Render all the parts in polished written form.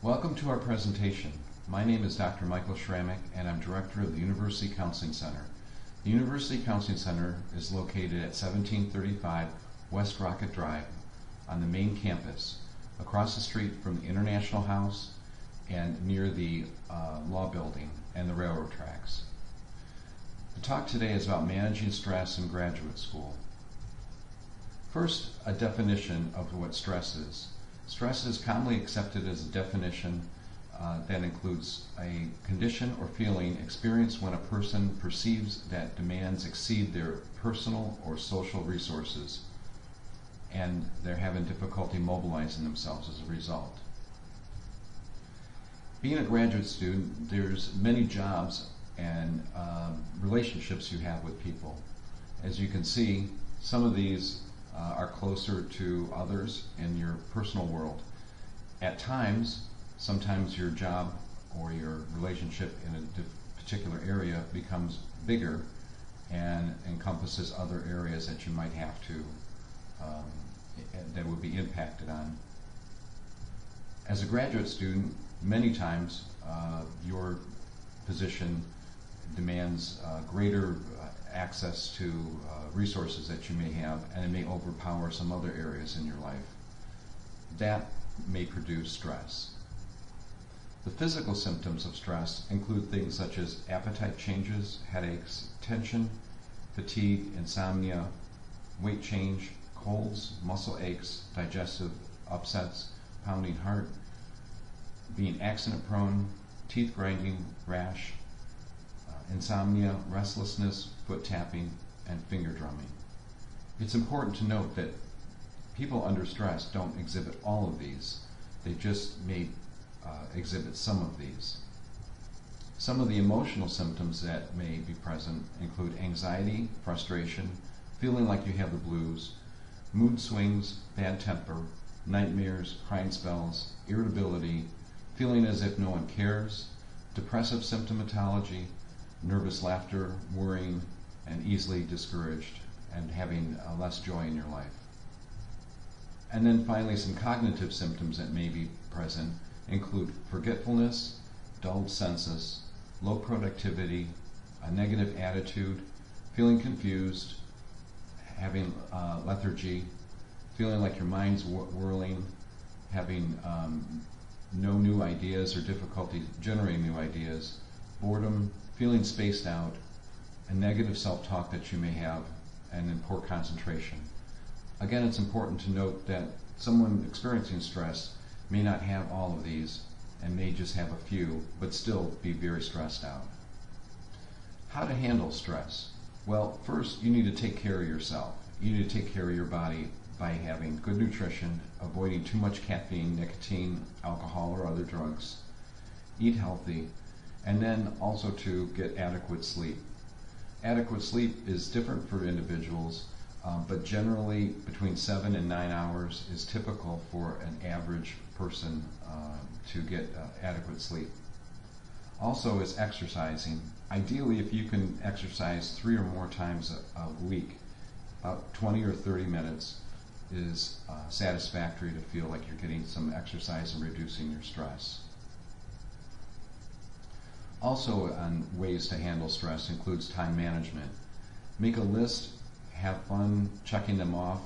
Welcome to our presentation. My name is Dr. Michael Schramek and I'm Director of the University Counseling Center. The University Counseling Center is located at 1735 West Rocket Drive on the main campus, across the street from the International House and near the Law Building and the railroad tracks. The talk today is about managing stress in graduate school. First, a definition of what stress is. Stress is commonly accepted as a definition that includes a condition or feeling experienced when a person perceives that demands exceed their personal or social resources and they're having difficulty mobilizing themselves as a result. Being a graduate student, there's many jobs and relationships you have with people. As you can see, some of these are closer to others in your personal world. At times, sometimes your job or your relationship in a particular area becomes bigger and encompasses other areas that you might have to, that would be impacted on. As a graduate student, many times your position demands greater access to resources that you may have, and it may overpower some other areas in your life. That may produce stress. The physical symptoms of stress include things such as appetite changes, headaches, tension, fatigue, insomnia, weight change, colds, muscle aches, digestive upsets, pounding heart, being accident prone, teeth grinding, rash, insomnia, restlessness, foot tapping, and finger drumming. It's important to note that people under stress don't exhibit all of these. They just may exhibit some of these. Some of the emotional symptoms that may be present include anxiety, frustration, feeling like you have the blues, mood swings, bad temper, nightmares, crying spells, irritability, feeling as if no one cares, depressive symptomatology, nervous laughter, worrying, and easily discouraged, and having less joy in your life. And then finally, some cognitive symptoms that may be present include forgetfulness, dulled senses, low productivity, a negative attitude, feeling confused, having lethargy, feeling like your mind's whirling, having no new ideas or difficulty generating new ideas, boredom, feeling spaced out, a negative self-talk that you may have, and then poor concentration. Again, it's important to note that someone experiencing stress may not have all of these and may just have a few, but still be very stressed out. How to handle stress? Well, first you need to take care of yourself. You need to take care of your body by having good nutrition, avoiding too much caffeine, nicotine, alcohol, or other drugs. Eat healthy, and then also to get adequate sleep. Adequate sleep is different for individuals, but generally between 7 and 9 hours is typical for an average person to get adequate sleep. Also is exercising. Ideally, if you can exercise 3 or more times a week, about 20 or 30 minutes is satisfactory to feel like you're getting some exercise and reducing your stress. Also, on ways to handle stress includes time management. Make a list, have fun checking them off,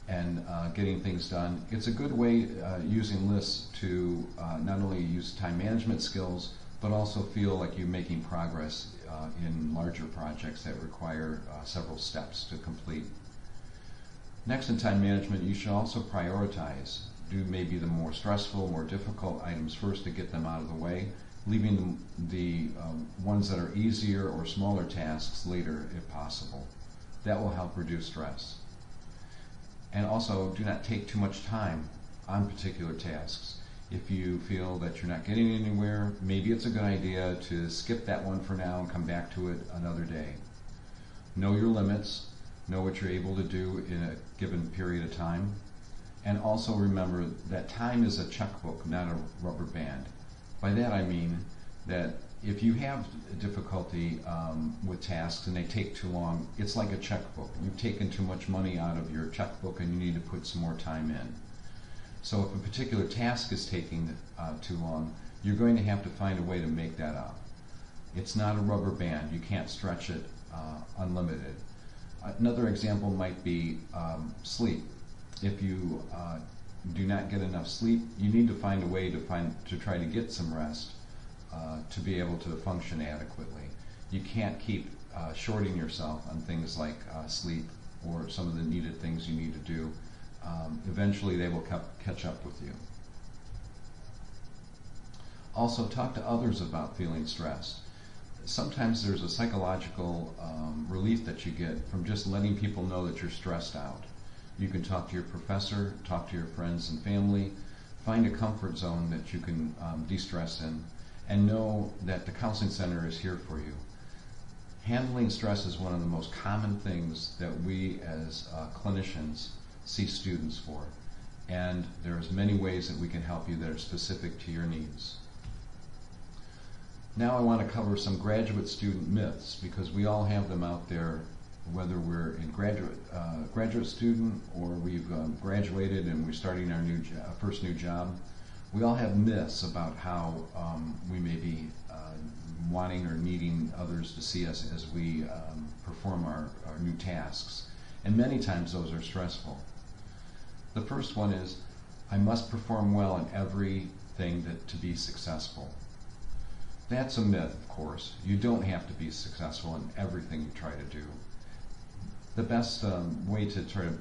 and getting things done. It's a good way using lists to not only use time management skills, but also feel like you're making progress in larger projects that require several steps to complete. Next, in time management, you should also prioritize. Do maybe the more stressful, more difficult items first to get them out of the way, leaving the ones that are easier or smaller tasks later if possible. That will help reduce stress. And also, do not take too much time on particular tasks. If you feel that you're not getting anywhere, maybe it's a good idea to skip that one for now and come back to it another day. Know your limits, know what you're able to do in a given period of time, and also remember that time is a checkbook, not a rubber band. By that I mean that if you have difficulty with tasks and they take too long, it's like a checkbook. You've taken too much money out of your checkbook and you need to put some more time in. So if a particular task is taking too long, you're going to have to find a way to make that up. It's not a rubber band. You can't stretch it unlimited. Another example might be sleep. If you do not get enough sleep, you need to find a way to try to get some rest to be able to function adequately. You can't keep shorting yourself on things like sleep or some of the needed things you need to do. Eventually they will catch up with you. Also, talk to others about feeling stressed. Sometimes there's a psychological relief that you get from just letting people know that you're stressed out. You can talk to your professor, talk to your friends and family, find a comfort zone that you can de-stress in, and know that the counseling center is here for you. Handling stress is one of the most common things that we as clinicians see students for, and there's many ways that we can help you that are specific to your needs. Now I want to cover some graduate student myths, because we all have them out there, whether we're in graduate student or we've graduated and we're starting our first new job. We all have myths about how we may be wanting or needing others to see us as we perform our new tasks. And many times those are stressful. The first one is, I must perform well in everything to be successful. That's a myth, of course. You don't have to be successful in everything you try to do. The best way to try to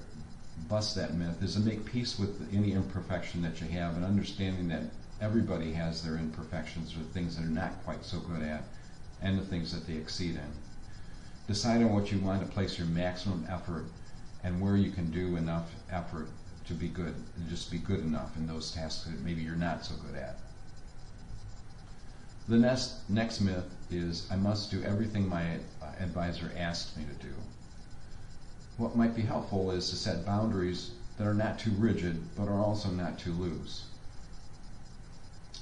bust that myth is to make peace with any imperfection that you have, and understanding that everybody has their imperfections or things that are not quite so good at, and the things that they exceed in. Decide on what you want to place your maximum effort and where you can do enough effort to be good, and just be good enough in those tasks that maybe you're not so good at. The next myth is, I must do everything my advisor asks me to do. What might be helpful is to set boundaries that are not too rigid, but are also not too loose.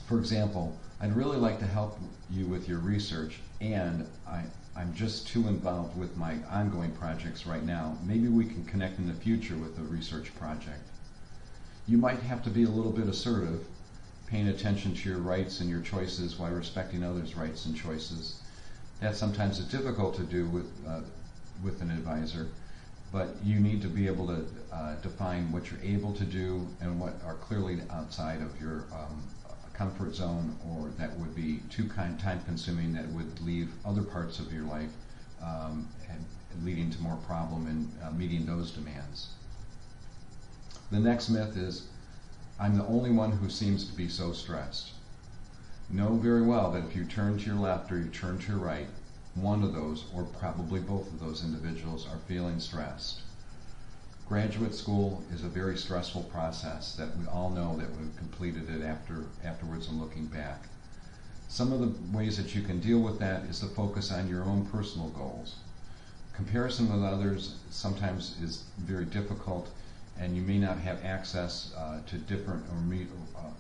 For example, I'd really like to help you with your research, and I'm just too involved with my ongoing projects right now. Maybe we can connect in the future with a research project. You might have to be a little bit assertive, paying attention to your rights and your choices while respecting others' rights and choices. That's sometimes difficult to do with an advisor, but you need to be able to define what you're able to do and what are clearly outside of your comfort zone, or that would be too time-consuming, that would leave other parts of your life and leading to more problem in meeting those demands. The next myth is, I'm the only one who seems to be so stressed. Know very well that if you turn to your left or you turn to your right, one of those, or probably both of those individuals, are feeling stressed. Graduate school is a very stressful process that we all know that we've completed it afterwards and looking back. Some of the ways that you can deal with that is to focus on your own personal goals. Comparison with others sometimes is very difficult, and you may not have access to different or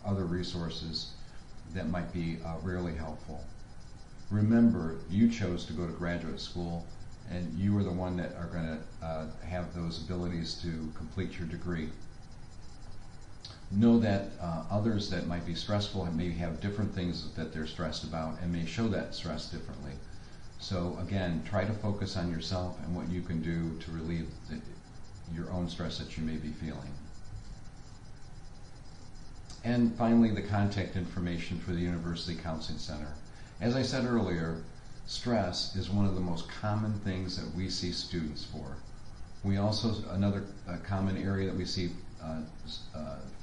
other resources that might be rarely helpful. Remember, you chose to go to graduate school, and you are the one that are going to have those abilities to complete your degree. Know that others that might be stressful and may have different things that they're stressed about and may show that stress differently. So again, try to focus on yourself and what you can do to relieve your own stress that you may be feeling. And finally, the contact information for the University Counseling Center. As I said earlier, stress is one of the most common things that we see students for. We also, another common area that we see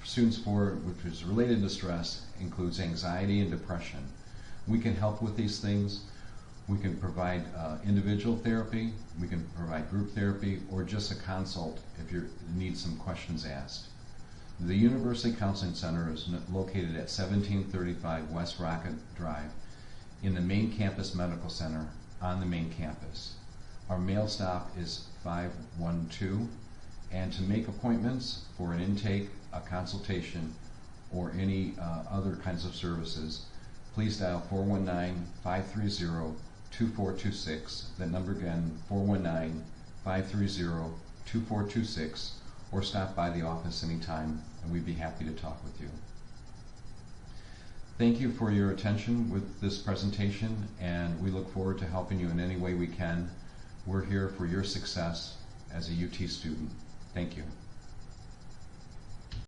students for, which is related to stress, includes anxiety and depression. We can help with these things. We can provide individual therapy, we can provide group therapy, or just a consult if you need some questions asked. The University Counseling Center is located at 1735 West Rocket Drive in the main campus medical center on the main campus. Our mail stop is 512, and to make appointments for an intake, a consultation, or any other kinds of services, please dial 419-530-2426. That number again, 419-530-2426, or stop by the office anytime, and we'd be happy to talk with you. Thank you for your attention with this presentation, and we look forward to helping you in any way we can. We're here for your success as a UT student. Thank you.